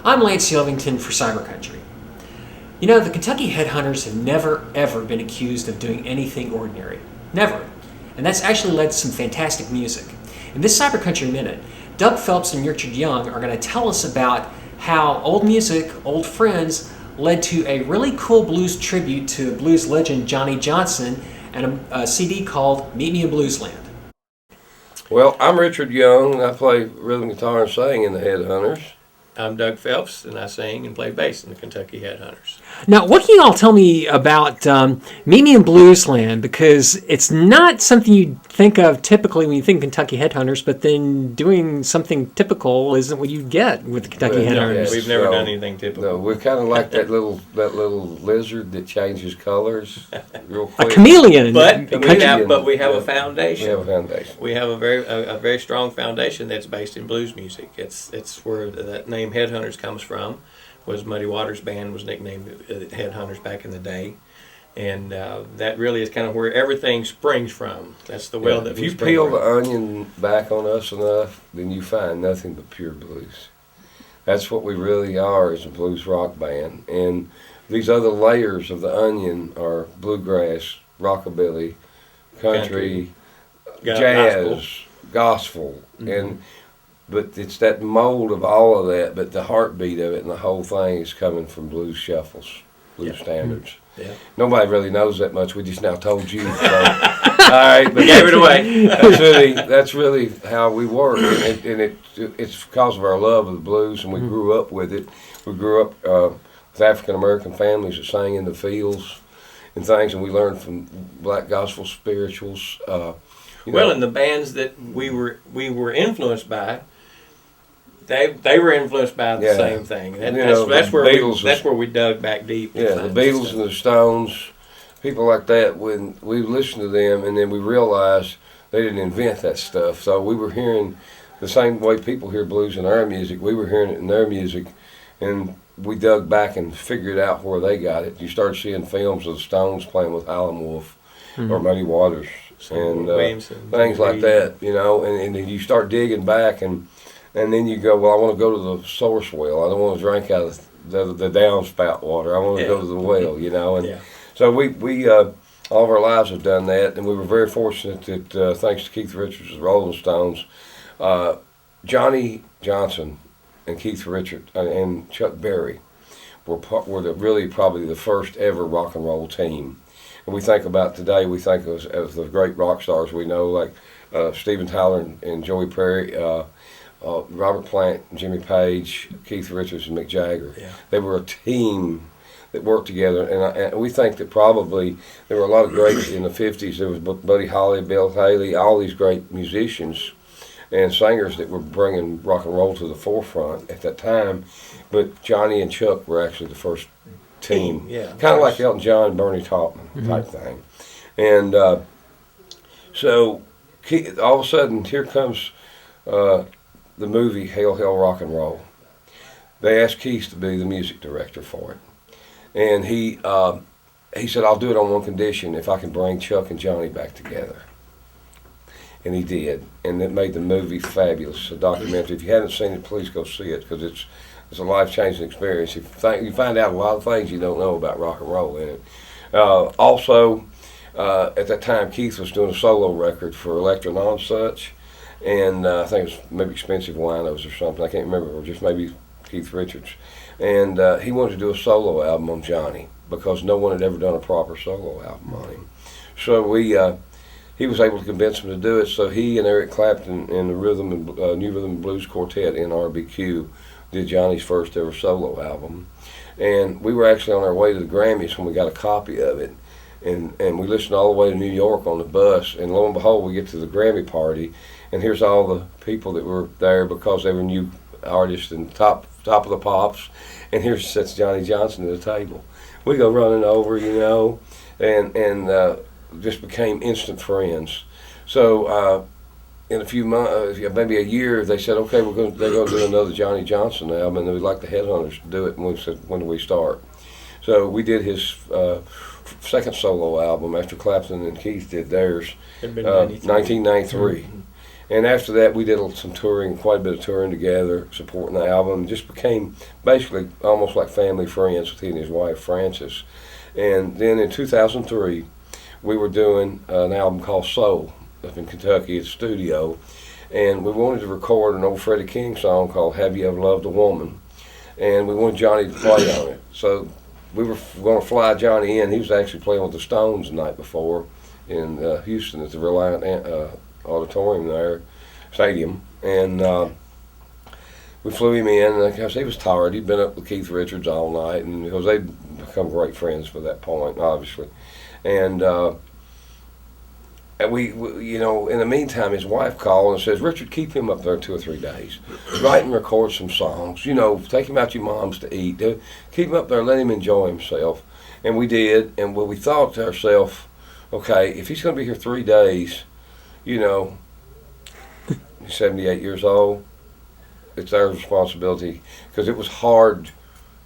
I'm Lance Yelvington for CyberCountry. You know, the Kentucky Headhunters have never, ever been accused of doing anything ordinary. Never. And that's actually led to some fantastic music. In this CyberCountry Minute, Doug Phelps and Richard Young are going to tell us about how old music, old friends, led to a really cool blues tribute to blues legend Johnnie Johnson and a CD called Me In Bluesland. Well, I'm Richard Young, and I play rhythm guitar and sing in the Headhunters. I'm Doug Phelps, and I sing and play bass in the Kentucky Headhunters. Now, what can you all tell me about Me In Bluesland? Because it's not something you think of typically when you think Kentucky Headhunters, but then doing something typical isn't what you get with the Kentucky Headhunters. We've never done anything typical. No, we're kind of like that little lizard that changes colors real quick. A chameleon. But we have a foundation. We have a foundation. We have a very strong foundation that's based in blues music. It's where that name Headhunters comes from. Was Muddy Waters' band was nicknamed Headhunters back in the day, and that really is kind of where everything springs from. That's the well that if you peel the onion back on us enough, then you find nothing but pure blues. That's what we really are as a blues rock band, and these other layers of the onion are bluegrass, rockabilly, country, jazz, gospel. Mm-hmm. But it's that mold of all of that, but the heartbeat of it and the whole thing is coming from blues shuffles, blues standards. Yeah. Nobody really knows that much. We just now told you. So. All right, but gave it away. That's really how we work, and it's because of our love of the blues, and we grew up with it. We grew up with African American families that sang in the fields and things, and we learned from black gospel spirituals. And the bands that we were influenced by. They were influenced by the same thing. That's where we dug back deep. Yeah, the Beatles and the Stones, people like that. When we listened to them, and then we realized they didn't invent that stuff. So we were hearing the same way people hear blues in our music. We were hearing it in their music, and we dug back and figured out where they got it. You started seeing films of the Stones playing with Howlin' Wolf or Muddy Waters and things like that. And then you start digging back and then you go, well, I want to go to the source well. I don't want to drink out of the downspout water. I want to go to the well, And so we all of our lives have done that, and we were very fortunate that thanks to Keith Richards' Rolling Stones, Johnnie Johnson and Keith Richards and Chuck Berry were really probably the first ever rock and roll team. And we think about today, we think as the great rock stars we know, like Steven Tyler and Joey Perry, Robert Plant, Jimmy Page, Keith Richards, and Mick Jagger. Yeah. They were a team that worked together, and we think that probably there were a lot of great in the 50s. There was Buddy Holly, Bill Haley, all these great musicians and singers that were bringing rock and roll to the forefront at that time. But Johnny and Chuck were actually the first team, kind of like Elton John, Bernie Taupman type thing. And so all of a sudden, here comes the movie Hail, Hail, Rock and Roll. They asked Keith to be the music director for it. And he said, I'll do it on one condition, if I can bring Chuck and Johnny back together. And he did. And it made the movie fabulous, a documentary. If you haven't seen it, please go see it, because it's a life-changing experience. You find out a lot of things you don't know about rock and roll in it. Also, at that time, Keith was doing a solo record for Electra Nonsuch. And I think it was maybe Expensive Winos or something. I can't remember, or just maybe Keith Richards. And he wanted to do a solo album on Johnny because no one had ever done a proper solo album on him. So he was able to convince him to do it. So he and Eric Clapton and the New Rhythm and Blues Quartet in RBQ did Johnny's first ever solo album. And we were actually on our way to the Grammys when we got a copy of it. And we listened all the way to New York on the bus. And lo and behold, we get to the Grammy party. And here's all the people that were there because they were new artists and top of the pops. And here sits Johnnie Johnson at the table. We go running over, and just became instant friends. So in a few months, maybe a year, they said, okay, they're going to do another Johnnie Johnson album, and we'd like the Headhunters to do it. And we said, when do we start? So we did his second solo album after Clapton and Keith did theirs, 1993. And after that, we did some touring, quite a bit of touring together, supporting the album. Just became basically almost like family friends with he and his wife, Frances. And then in 2003, we were doing an album called Soul up in Kentucky at the studio. And we wanted to record an old Freddie King song called Have You Ever Loved a Woman? And we wanted Johnny to play on it. So we were going to fly Johnny in. He was actually playing with the Stones the night before in Houston at the Reliant Auditorium there, stadium. And we flew him in, because he was tired. He'd been up with Keith Richards all night, and because they'd become great friends by that point, obviously. And we, you know, in the meantime, his wife called and says, Richard, keep him up there 2 or 3 days. Write and record some songs. You know, take him out to your mom's to eat. Keep him up there, let him enjoy himself. And we did, and we thought to ourselves, okay, if he's going to be here 3 days, you know, he's 78 years old, it's our responsibility, because it was hard.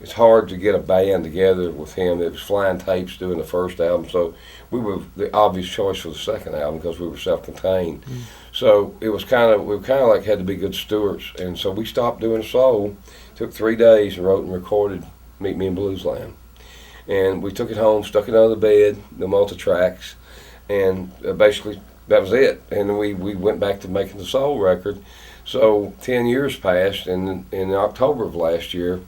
It's hard to get a band together with him. It was flying tapes doing the first album, so we were the obvious choice for the second album because we were self-contained. So it was we like had to be good stewards, and so we stopped doing soul. Took 3 days and wrote and recorded Me In Bluesland, and we took it home, stuck it under the bed, the multi-tracks, and basically that was it. And we went back to making the soul record. So 10 years passed, and in October of last year,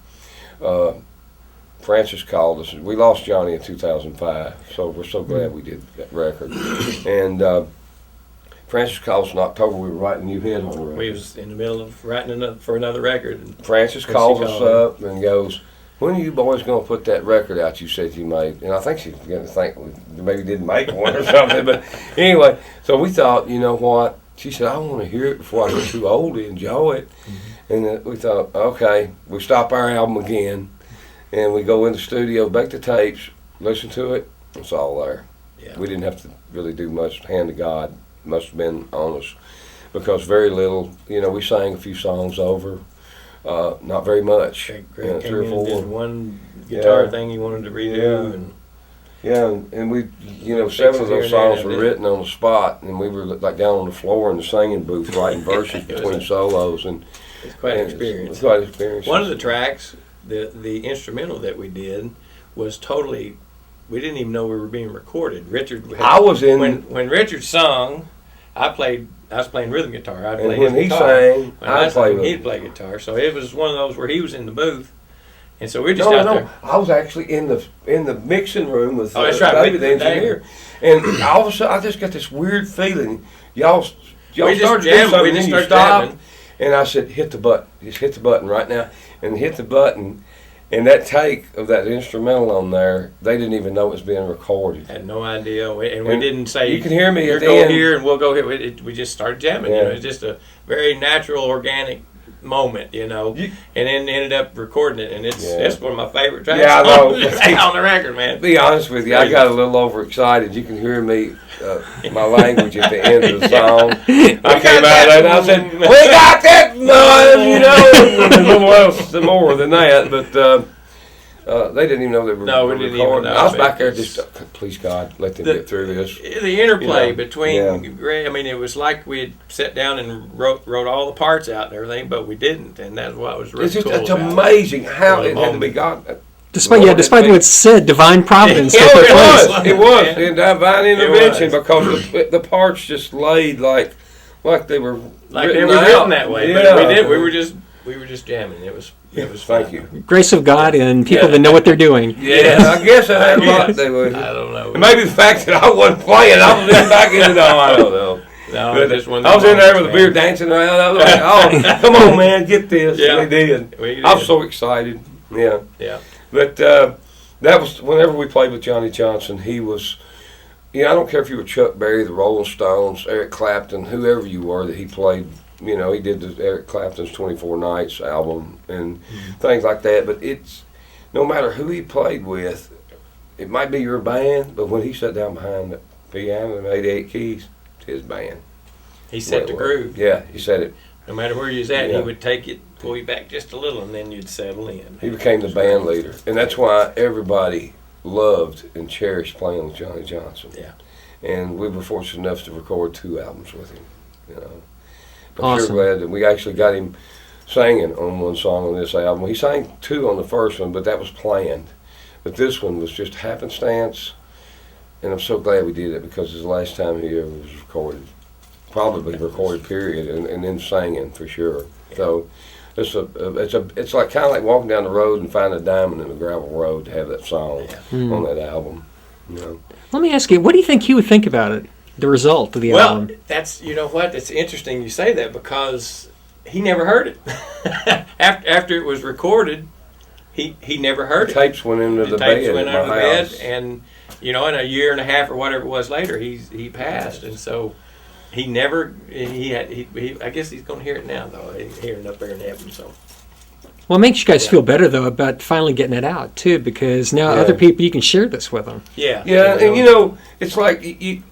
Frances called us. We lost Johnny in 2005, so we're so glad we did that record. And Frances called us in October. We were writing New Headhunter record. We was in the middle of writing for another record. And Frances called us up and goes, when are you boys going to put that record out you said you made? And I think she's beginning to think we maybe didn't make one or something. But anyway, so we thought, you know what? She said, I want to hear it before I get too old to enjoy it. And we thought, okay, we stop our album again, and we go in the studio, back the tapes, listen to it, it's all there. Yeah. We didn't have to really do much. Hand to God must have been on us, because very little, you know, we sang a few songs over, not very much. Greg came in and did one guitar thing he wanted to redo. And we, you know, 7 of those songs were written on the spot, and we were like down on the floor in the singing booth writing verses between solos, and it's quite an experience. It's quite an experience. One of the tracks, the instrumental that we did, was totally. We didn't even know we were being recorded. I was in when Richard sung. I was playing rhythm guitar. I'd play his guitar. When I sang, he'd play guitar. So it was one of those where he was in the booth. And so we're just out there. I was actually in the mixing room with that's right. David, the engineer, and all of a sudden I just got this weird feeling. Y'all started doing something, and then you stopped, and I said, "Hit the button! Just hit the button right now!" And hit the button, and that take of that instrumental on there, they didn't even know it was being recorded. Had no idea, and we didn't say. You can hear me at the go end. Here, and we'll go here. We just started jamming. You know, it's just a very natural, organic moment, you know, and then ended up recording it, and it's one of my favorite tracks on the record, man. To be honest with you, I got a little overexcited. You can hear me, my language at the end of the song. I came out and I said, "We got that, you know." And a little else more than that, but they didn't even know they were recording. No, we didn't even know. I was back there just, please God, let them get through this. The interplay between Greg, I mean, it was like we had sat down and wrote all the parts out and everything, but we didn't, and that's what was really cool. It's amazing how it had to be God. Despite what it said, divine providence. It was in divine intervention, because the parts just laid like they were written that way. Yeah. But we were just jamming. It was Thank you. Grace of God and people that know what they're doing. Yeah, I guess I had a lot to do with it. I don't know. And maybe the fact that I wasn't playing, I was in back in the I don't know. No, I was in there with the beer dancing around. I was like, "Oh, come on, man, get this!" Yeah, and they did. I was so excited. Yeah. But that was whenever we played with Johnnie Johnson. He was, I don't care if you were Chuck Berry, the Rolling Stones, Eric Clapton, whoever you were that he played. You know, he did Eric Clapton's 24 Nights album and things like that. But it's no matter who he played with, it might be your band, but when he sat down behind the piano and 88 keys, it's his band. He set the groove. Yeah, he said it. No matter where you was at, he would take it, pull you back just a little, and then you'd settle in. He became the band leader, and that's why everybody loved and cherished playing with Johnnie Johnson. Yeah. And we were fortunate enough to record 2 albums with him, I'm sure glad that we actually got him singing on one song on this album. He sang 2 on the first one, but that was planned. But this one was just happenstance, and I'm so glad we did it because it's the last time he ever was recorded. Probably recorded, period, and then singing for sure. Yeah. So it's like kind of like walking down the road and finding a diamond in a gravel road to have that song on that album. You know. Let me ask you, what do you think he would think about it? The result of the album. Well, that's it's interesting you say that because he never heard it. after it was recorded, he never heard it. The tapes went into the bed. Tapes went under the bed, and in a year and a half or whatever it was later, he passed, and so he never I guess he's going to hear it now though. He's hearing it up there in heaven. So. Well, it makes you guys feel better though about finally getting it out too, because now other people you can share this with them. Yeah. Yeah, and it's like the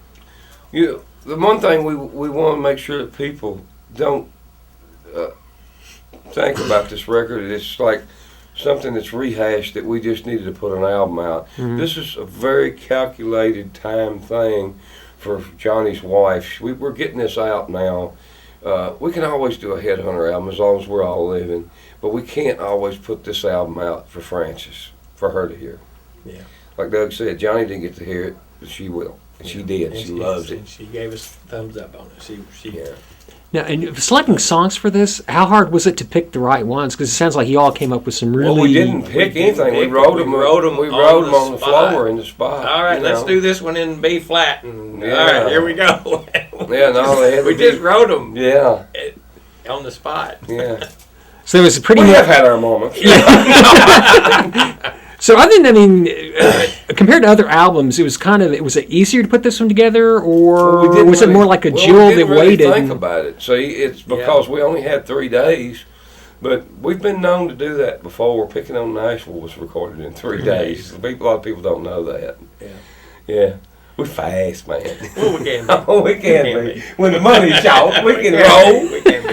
one thing we want to make sure that people don't think about this record. It's like something that's rehashed that we just needed to put an album out. Mm-hmm. This is a very calculated time thing for Johnny's wife. We're getting this out now. We can always do a Headhunter album as long as we're all living, but we can't always put this album out for Frances, for her to hear. Yeah. Like Doug said, Johnny didn't get to hear it, but she will. And she did. And she loves it. And she gave us thumbs up on it. She Now, and selecting songs for this, how hard was it to pick the right ones? Because it sounds like you all came up with some really... Well, we didn't pick anything. We wrote them on the floor in the spot. All right, let's do this one in B flat. And, yeah. All right, here we go. We just wrote them. Yeah. On the spot. Yeah. So it was pretty... We have had our moments. So compared to other albums, it was it easier to put this one together, or was it more like a jewel that waited? We didn't think about it. See, it's because we only had 3 days, but we've been known to do that before. Picking on Nashville was recorded in 3 days. A lot of people don't know that. Yeah. We're fast, man. Well, we can be. We can be. When the money's short, we can roll.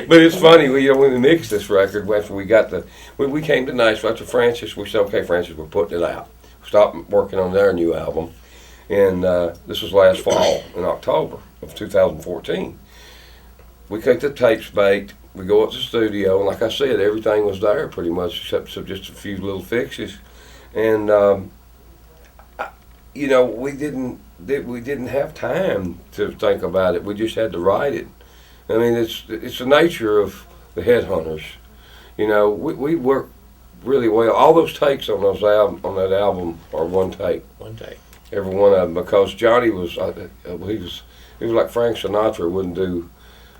But it's funny, when we mixed this record, after we came to Nashville, after Frances, we said, okay, Frances, we're putting it out. We stopped working on their new album. And this was last fall, in October of 2014. We got the tapes baked. We go up to the studio, and like I said, everything was there pretty much, except for just a few little fixes. And, we didn't have time to think about it. We just had to write it. I mean, it's the nature of the Headhunters. We work really well. All those takes on that album are one take. One take. Every one of them, because Johnny was he was like Frank Sinatra wouldn't do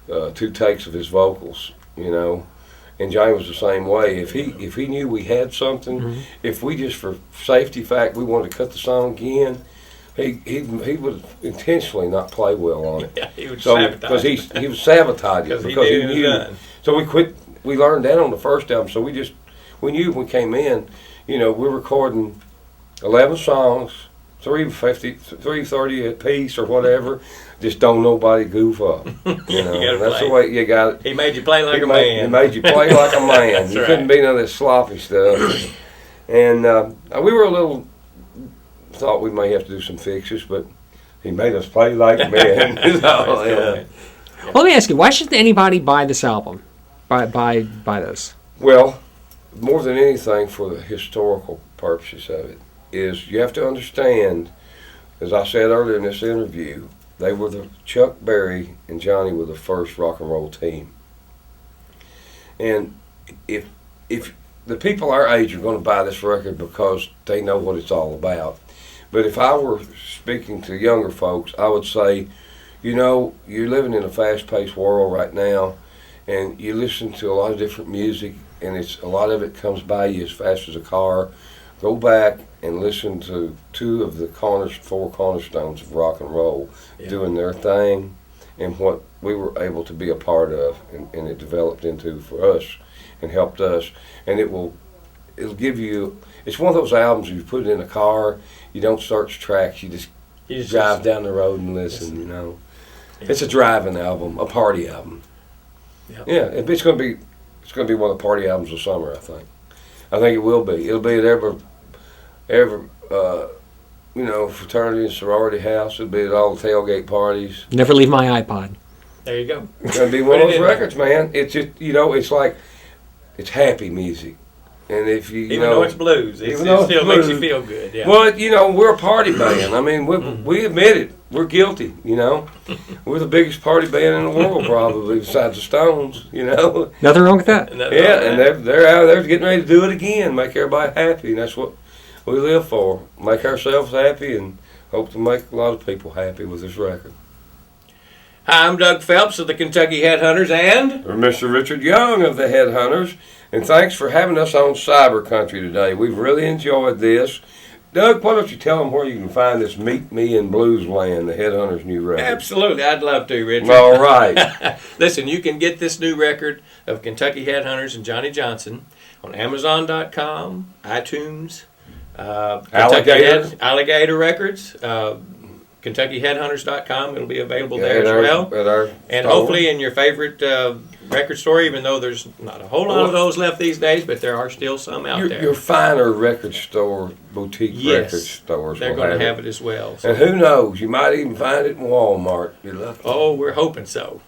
2 takes of his vocals, And Johnny was the same way. If he knew we had something, if we just for safety fact we wanted to cut the song again, he would intentionally not play well on it. Yeah, he would sabotage. Because he would sabotage it because he knew. So we quit. We learned that on the first album. So we knew when we came in, we're recording 11 songs, 3:30 a piece or whatever. Just don't nobody goof up. That's the way you got it. He made you play like a man. He made you play like a man. You couldn't be none of this sloppy stuff. And we were thought we may have to do some fixes, but he made us play like men. Well, let me ask you, why should anybody buy this album? Buy this? Well, more than anything, for the historical purposes of it, is you have to understand, as I said earlier in this interview, Chuck Berry and Johnny were the first rock and roll team. And if the people our age are going to buy this record because they know what it's all about. But if I were speaking to younger folks, I would say, you're living in a fast-paced world right now, and you listen to a lot of different music, and a lot of it comes by you as fast as a car. Go back and listen to 2 of the 4 cornerstones of rock and roll doing their thing, and what we were able to be a part of, and it developed into for us and helped us. And it'll give you. It's one of those albums you put it in a car. You don't search tracks. You just drive down the road and listen. Yeah. It's a driving album, a party album. Yeah, it's going to be one of the party albums of summer. I think it will be. It'll be at every fraternity and sorority house. It'll be at all the tailgate parties. Never leave my iPod. There you go. It's going to be one of Put it those in records, man. It's just, it's like, it's happy music. And if you, Even though it's blues, it still makes you feel good. Yeah. Well, we're a party band. I mean, we admit it. We're guilty, We're the biggest party band in the world, probably, besides the Stones, Nothing wrong with that. Yeah, and they're out there getting ready to do it again, make everybody happy, and that's what we live for. Make ourselves happy and hope to make a lot of people happy with this record. Hi, I'm Doug Phelps of the Kentucky Headhunters and Mr. Richard Young of the Headhunters, and thanks for having us on CyberCountry today. We've really enjoyed this. Doug, why don't you tell them where you can find this Me In Bluesland, the Headhunters' new record? Absolutely, I'd love to, Richard. All right. Listen, you can get this new record of Kentucky Headhunters and Johnnie Johnson on Amazon.com, iTunes, Alligator Records, KentuckyHeadhunters.com. It'll be available there as well. And hopefully in your favorite record store, even though there's not a whole lot of those left these days, but there are still some out there. Your finer record store, boutique record stores. They're going to have it as well. So. And who knows, you might even find it in Walmart. You're lucky. Oh, we're hoping so.